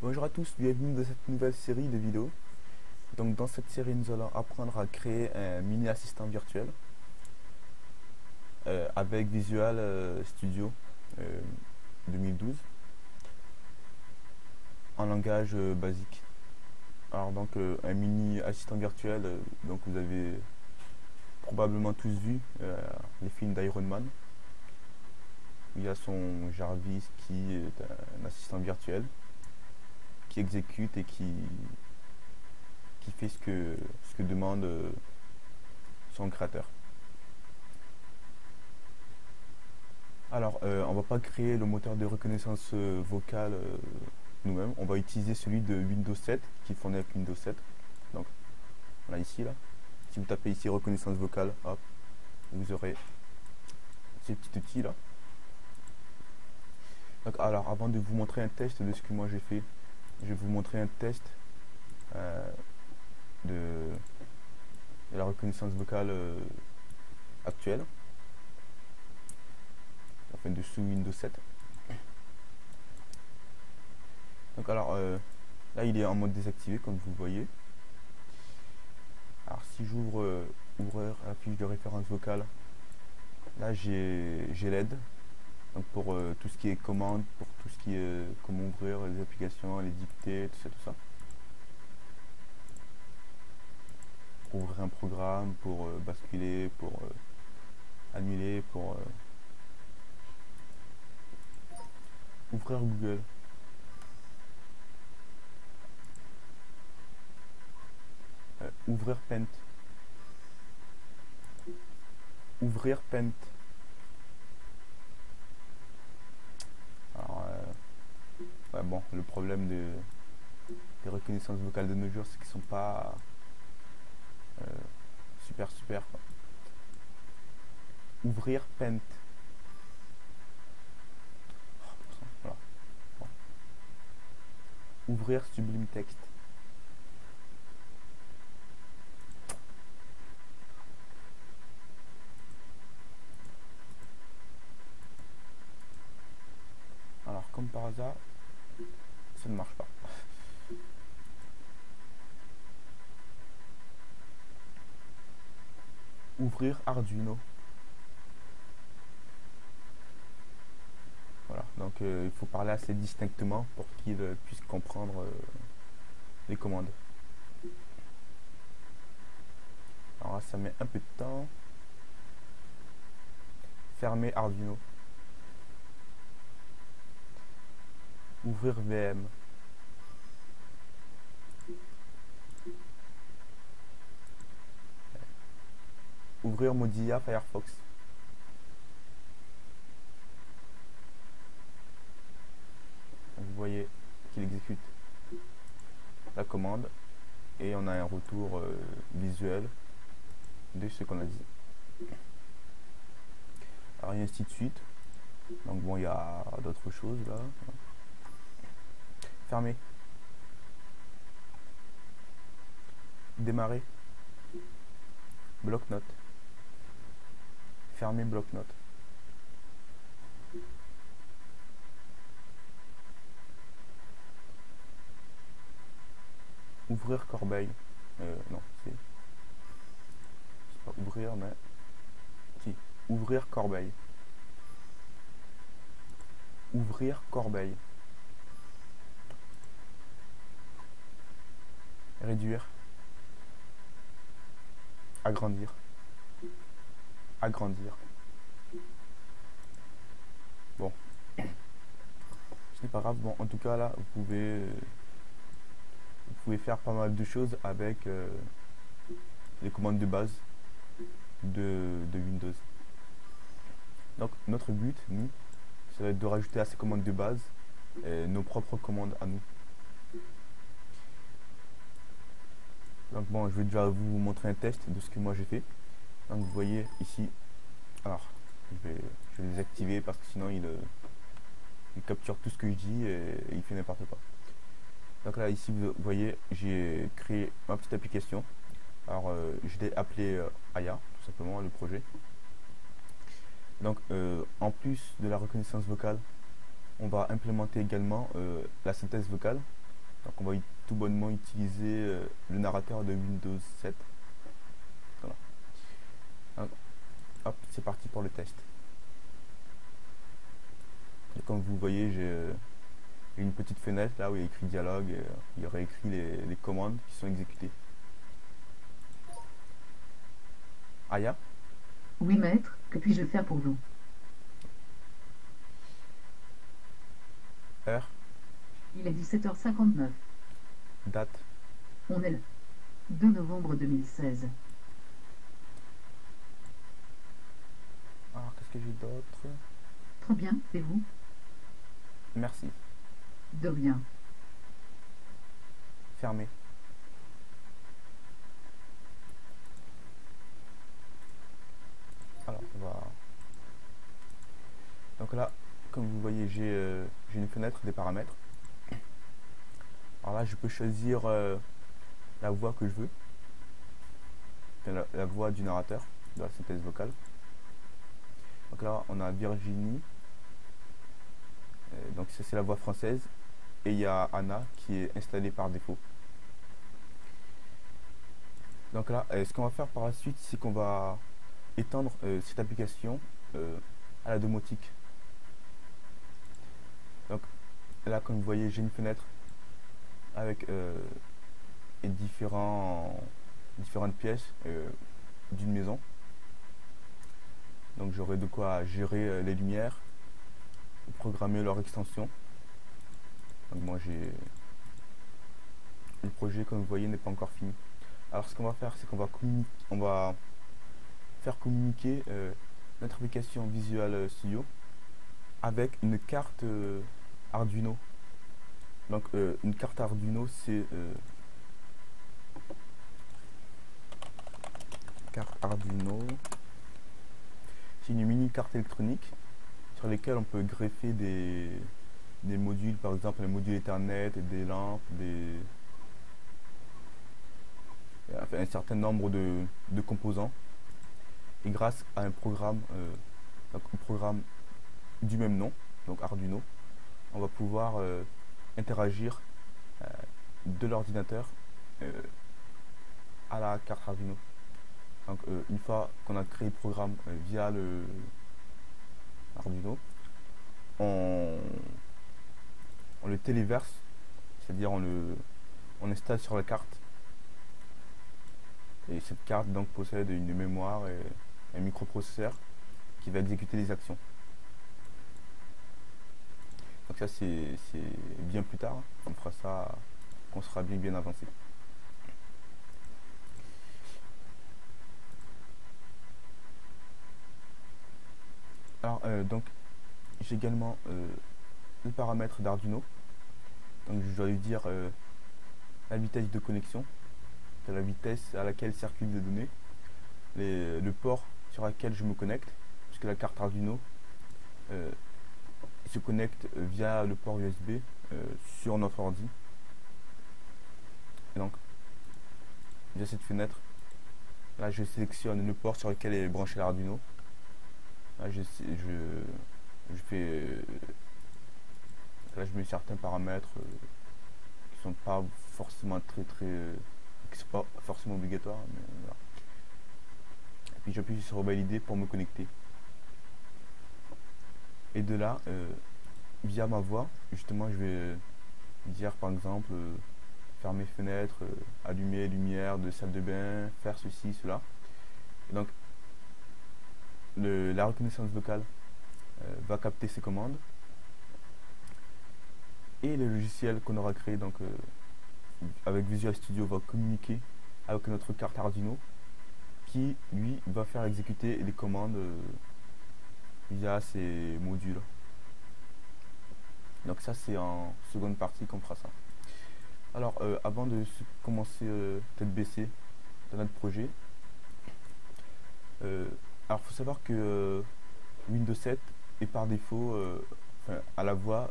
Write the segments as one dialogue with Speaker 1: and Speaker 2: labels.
Speaker 1: Bonjour à tous, bienvenue dans cette nouvelle série de vidéos. Donc dans cette série, nous allons apprendre à créer un mini assistant virtuel avec Visual Studio euh, 2012 en langage basique. Alors donc un mini assistant virtuel, donc vous avez probablement tous vu les films d'Iron Man. Il y a son Jarvis qui est un assistant virtuel qui exécute et qui fait ce que demande son créateur. Alors, on va pas créer le moteur de reconnaissance vocale nous-mêmes. On va utiliser celui de Windows 7 qui est fourni avec Windows 7. Donc, on a ici là. Si vous tapez ici reconnaissance vocale, hop, vous aurez ces petits outils là. Donc, alors, avant de vous montrer un test de ce que moi j'ai fait, je vais vous montrer un test euh, de, de la reconnaissance vocale actuelle, enfin de sous Windows 7. Donc, alors, là, il est en mode désactivé comme vous le voyez. Alors si j'ouvre ouvrir la fiche de référence vocale, là j'ai l'aide. Donc pour tout ce qui est commande, pour tout ce qui est comment ouvrir les applications, les dictées, tout ça, tout ça. Pour ouvrir un programme, pour basculer, pour annuler, pour ouvrir Google. Ouvrir Paint. Ouvrir Paint. Alors, ouais, bon, le problème des reconnaissances vocales de nos jours, c'est qu'ils sont pas euh, super quoi. Ouvrir Paint. Voilà. Bon. Ouvrir Sublime Text. Alors comme par hasard, ça ne marche pas. Ouvrir Arduino. Voilà, donc il faut parler assez distinctement pour qu'il puisse comprendre les commandes. Alors là, ça met un peu de temps. Fermer Arduino. Ouvrir VM. Ouvrir Mozilla Firefox. Vous voyez qu'il exécute la commande et on a un retour visuel de ce qu'on a dit. Alors et ainsi de suite. Donc bon, il y a d'autres choses là. Fermer. Démarrer. Bloc-notes. Fermer bloc-notes. Ouvrir corbeille. Non, c'est pas ouvrir, mais si. Ouvrir corbeille. Ouvrir corbeille. Réduire. Agrandir. Agrandir. Bon. Ce n'est pas grave. Bon, en tout cas, là, vous pouvez faire pas mal de choses avec les commandes de base de Windows. Donc, notre but, nous, ça va être de rajouter à ces commandes de base nos propres commandes à nous. Donc bon, je vais déjà vous montrer un test de ce que moi j'ai fait. Donc vous voyez ici, alors je vais désactiver parce que sinon il capture tout ce que je dis et il fait n'importe quoi. Donc là ici vous voyez, j'ai créé ma petite application. Alors je l'ai appelé Aya, tout simplement le projet. Donc en plus de la reconnaissance vocale, on va implémenter également la synthèse vocale. Donc on va tout bonnement utiliser le narrateur de Windows 7. Voilà. Donc, hop, c'est parti pour le test. Et comme vous voyez, j'ai une petite fenêtre là où il y a écrit dialogue, et, il y aurait écrit les commandes qui sont exécutées. Aya,
Speaker 2: Oui, maître, que puis-je faire pour vous?
Speaker 1: heure,
Speaker 2: Il est 17h59.
Speaker 1: date.
Speaker 2: On est le 2 novembre 2016.
Speaker 1: Alors qu'est-ce que j'ai d'autre?
Speaker 2: Très bien, et vous?
Speaker 1: Merci.
Speaker 2: De rien.
Speaker 1: Fermé. Alors on va. Donc là, comme vous voyez, j'ai une fenêtre des paramètres. Alors là, je peux choisir la voix que je veux, la voix du narrateur, de la synthèse vocale. Donc là, on a Virginie, donc ça c'est la voix française, et il y a Anna qui est installée par défaut. Donc là, ce qu'on va faire par la suite, c'est qu'on va étendre cette application à la domotique. Donc là, comme vous voyez, j'ai une fenêtre avec différentes pièces d'une maison. Donc j'aurai de quoi gérer les lumières, programmer leur extension. Donc moi j'ai le projet, comme vous voyez, n'est pas encore fini. Alors ce qu'on va faire, c'est on va faire communiquer notre application Visual Studio avec une carte Arduino. Donc une carte Arduino, c'est carte Arduino. C'est une mini carte électronique sur lesquelles on peut greffer des modules, par exemple un module Ethernet, des lampes, enfin, un certain nombre de composants. Et grâce à un programme du même nom, donc Arduino, on va pouvoir interagir euh, de l'ordinateur euh, à la carte Arduino. Donc une fois qu'on a créé le programme via le Arduino, on, on le téléverse, c'est-à-dire on installe sur la carte. Et cette carte donc possède une mémoire et un microprocesseur qui va exécuter les actions. Donc ça c'est bien plus tard, on fera ça quand on sera bien avancé. Alors donc j'ai également le paramètre d'Arduino. Donc je dois lui dire la vitesse de connexion, la vitesse à laquelle circulent les données, le port sur lequel je me connecte, puisque la carte Arduino se connecte via le port USB sur notre ordi. Et donc, via cette fenêtre, là je sélectionne le port sur lequel est branché l'Arduino. Là fais. Là je mets certains paramètres qui sont pas forcément qui sont pas forcément obligatoires. Mais voilà. Et puis j'appuie sur valider pour me connecter. Et de là, via ma voix, justement, je vais dire par exemple fermer fenêtre, allumer lumière de salle de bain, faire ceci, cela. Et donc la reconnaissance vocale va capter ces commandes et le logiciel qu'on aura créé donc avec Visual Studio va communiquer avec notre carte Arduino qui lui va faire exécuter les commandes via ces modules. Donc ça c'est en seconde partie qu'on fera ça. Alors avant de commencer tête baissée dans notre projet, alors il faut savoir que Windows 7 est par défaut à la voix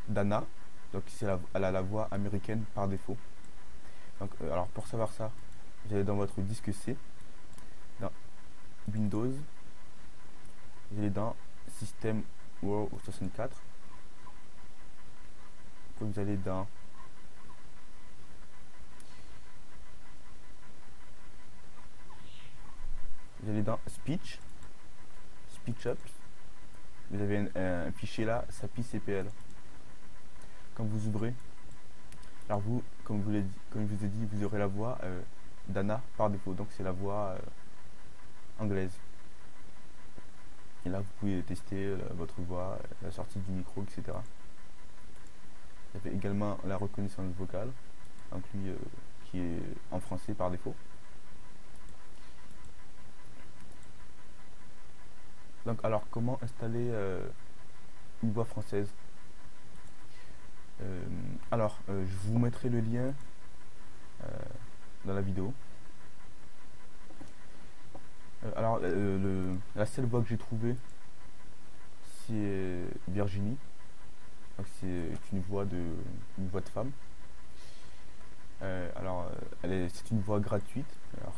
Speaker 1: d'Anna, donc ici elle a la voix américaine par défaut. Donc alors pour savoir ça, vous allez dans votre disque C, dans Windows, vous allez dans System World 64, vous allez dans speech, SpeechUp. Vous avez un fichier là, SAPI CPL. Quand vous ouvrez, alors vous, comme je vous ai dit, vous aurez la voix d'Anna par défaut. Donc c'est la voix anglaise. Et là, vous pouvez tester votre voix, la sortie du micro, etc. Vous avez également la reconnaissance vocale, donc lui qui est en français par défaut. Donc alors, comment installer une voix française? Je vous mettrai le lien dans la vidéo. La seule voix que j'ai trouvée, c'est Virginie. C'est une voix de femme. C'est une voix gratuite. Alors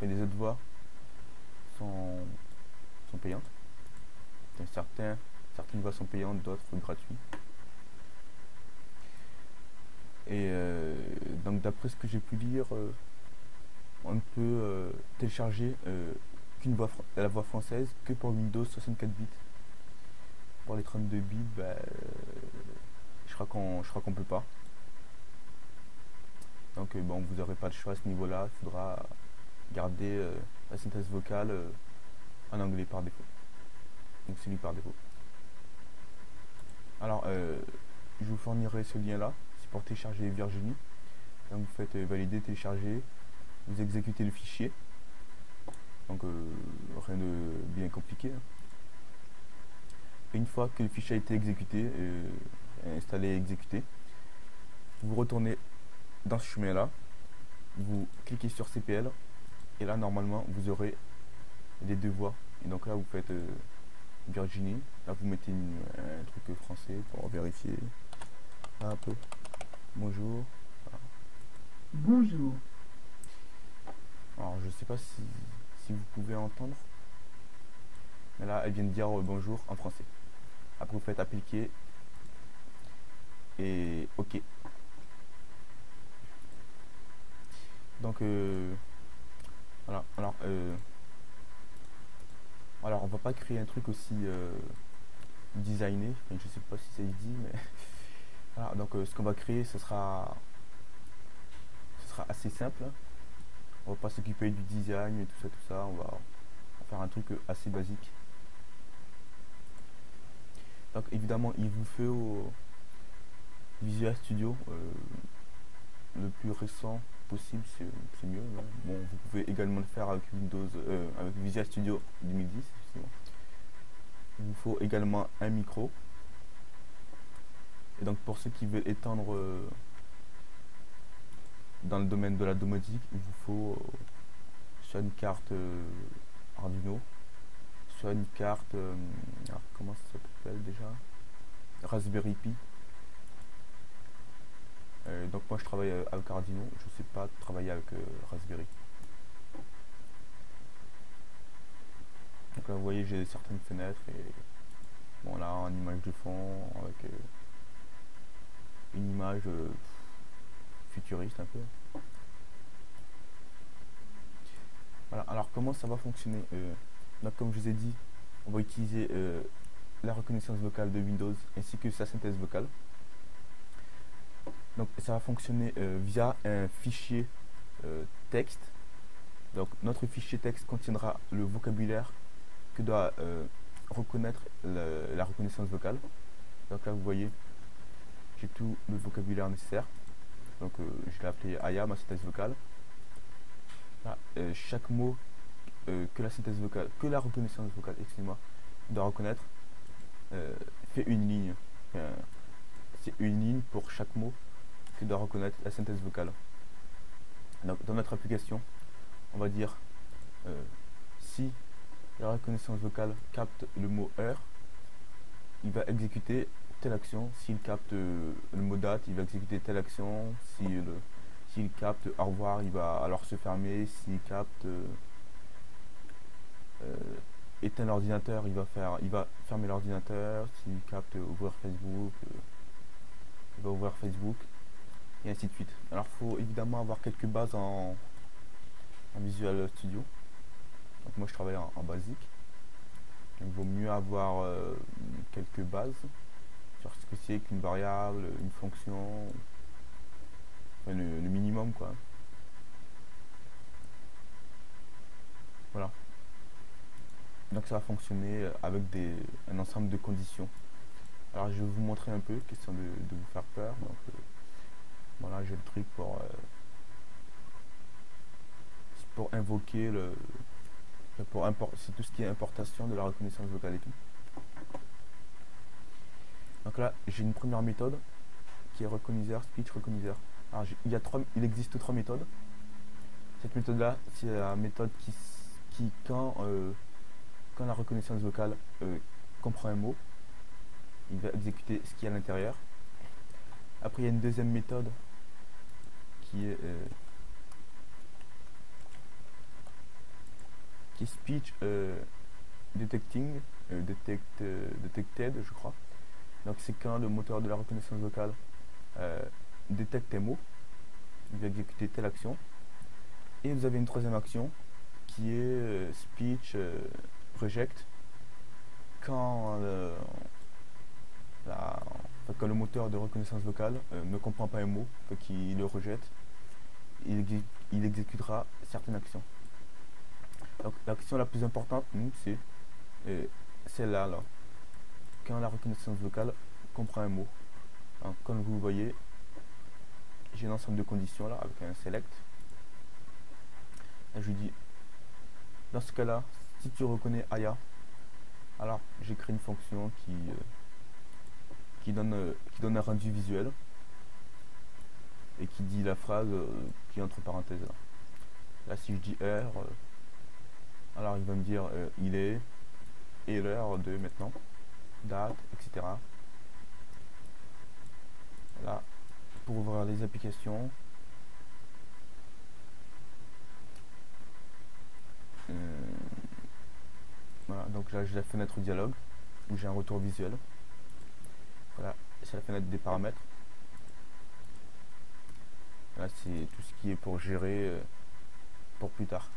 Speaker 1: les autres voix sont payantes. Certaines voix sont payantes, d'autres gratuites. Et donc d'après ce que j'ai pu lire, on ne peut télécharger la voix française que pour Windows 64 bits. Pour les 32 bits, je crois qu'on peut pas. Donc bon, vous n'aurez pas de choix à ce niveau-là. Il faudra garder la synthèse vocale en anglais par défaut. Donc c'est lui par défaut. Alors, je vous fournirai ce lien-là. C'est pour télécharger Virginie. Donc vous faites valider, télécharger. Vous exécutez le fichier. Donc rien de bien compliqué. Et une fois que le fichier a été exécuté, installé et exécuté, vous retournez dans ce chemin-là. Vous cliquez sur CPL. Et là, normalement, vous aurez les deux voix. Et donc là, vous faites Virginie. Là, vous mettez un truc français pour vérifier un peu. Bonjour. Voilà.
Speaker 2: Bonjour.
Speaker 1: Alors, je sais pas si vous pouvez entendre. Mais là, elle vient de dire bonjour en français. Après, vous faites appliquer. Et OK. Donc, voilà. Alors, on va pas créer un truc aussi designé. Enfin, je sais pas si ça se dit, mais voilà. Donc, ce qu'on va créer, ce sera assez simple. On va pas s'occuper du design et tout ça. On va faire un truc assez basique. Donc, évidemment, il vous faut Visual Studio le plus récent possible, c'est mieux. Hein. Bon, vous pouvez également le faire avec avec Visual Studio 2010. Il vous faut également un micro. Et donc pour ceux qui veulent étendre dans le domaine de la domotique, il vous faut soit une carte Arduino, soit une carte alors comment ça s'appelle déjà, Raspberry Pi. Donc moi je travaille avec Arduino, je sais pas travailler avec Raspberry. Donc là vous voyez, j'ai certaines fenêtres et bon là en image de fond avec une image futuriste un peu. Voilà, alors comment ça va fonctionner? Donc comme je vous ai dit, on va utiliser la reconnaissance vocale de Windows ainsi que sa synthèse vocale. Donc ça va fonctionner via un fichier texte. Donc notre fichier texte contiendra le vocabulaire que doit reconnaître la reconnaissance vocale. Donc là vous voyez, j'ai tout le vocabulaire nécessaire. Donc je l'ai appelé Aya, ma synthèse vocale. Là, chaque mot que la reconnaissance vocale, excusez-moi, doit reconnaître fait une ligne. C'est une ligne pour chaque mot que doit reconnaître la synthèse vocale. Donc, dans notre application, on va dire si la reconnaissance vocale capte le mot heure, il va exécuter telle action. S'il capte le mot date, il va exécuter telle action. S'il capte au revoir, il va alors se fermer. S'il capte éteindre l'ordinateur, il va fermer l'ordinateur. S'il capte ouvrir Facebook, vais ouvrir Facebook et ainsi de suite. Alors il faut évidemment avoir quelques bases en Visual Studio. Donc moi je travaille en basique. Donc, il vaut mieux avoir quelques bases sur ce que c'est qu'une variable, une fonction, enfin, le minimum quoi. Voilà. Donc ça va fonctionner avec un ensemble de conditions. Alors je vais vous montrer un peu, question de vous faire peur. Donc voilà, j'ai le truc pour invoquer c'est tout ce qui est importation de la reconnaissance vocale et tout. Donc là, j'ai une première méthode qui est recognizer, speech recognizer. Alors il existe trois méthodes. Cette méthode là, c'est la méthode qui quand la reconnaissance vocale comprend un mot, il va exécuter ce qui est à l'intérieur. Après, il y a une deuxième méthode qui est speech detecting, detected, je crois. Donc c'est quand le moteur de la reconnaissance vocale détecte un mot, il va exécuter telle action. Et vous avez une troisième action qui est speech reject, quand le moteur de reconnaissance vocale ne comprend pas un mot, qu'il le rejette, il exécutera certaines actions. Donc l'action la plus importante, c'est celle-là, là. Quand la reconnaissance vocale comprend un mot. Donc, comme vous voyez, j'ai un ensemble de conditions là avec un select. Et je lui dis, dans ce cas-là, si tu reconnais Aya, alors j'écris une fonction qui donne un rendu visuel et qui dit la phrase qui est entre parenthèses là. Là si je dis R, alors il va me dire il est, et l'heure de maintenant, date, etc. Là, pour ouvrir les applications, voilà, donc là j'ai la fenêtre dialogue où j'ai un retour visuel. Voilà, c'est la fenêtre des paramètres. Là c'est tout ce qui est pour gérer pour plus tard.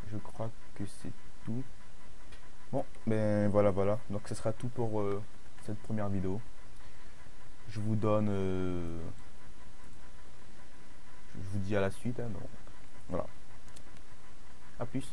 Speaker 1: Je crois que c'est tout. Bon, ben voilà, donc ce sera tout pour cette première vidéo. Je vous donne je vous dis à la suite, hein, donc voilà, à plus.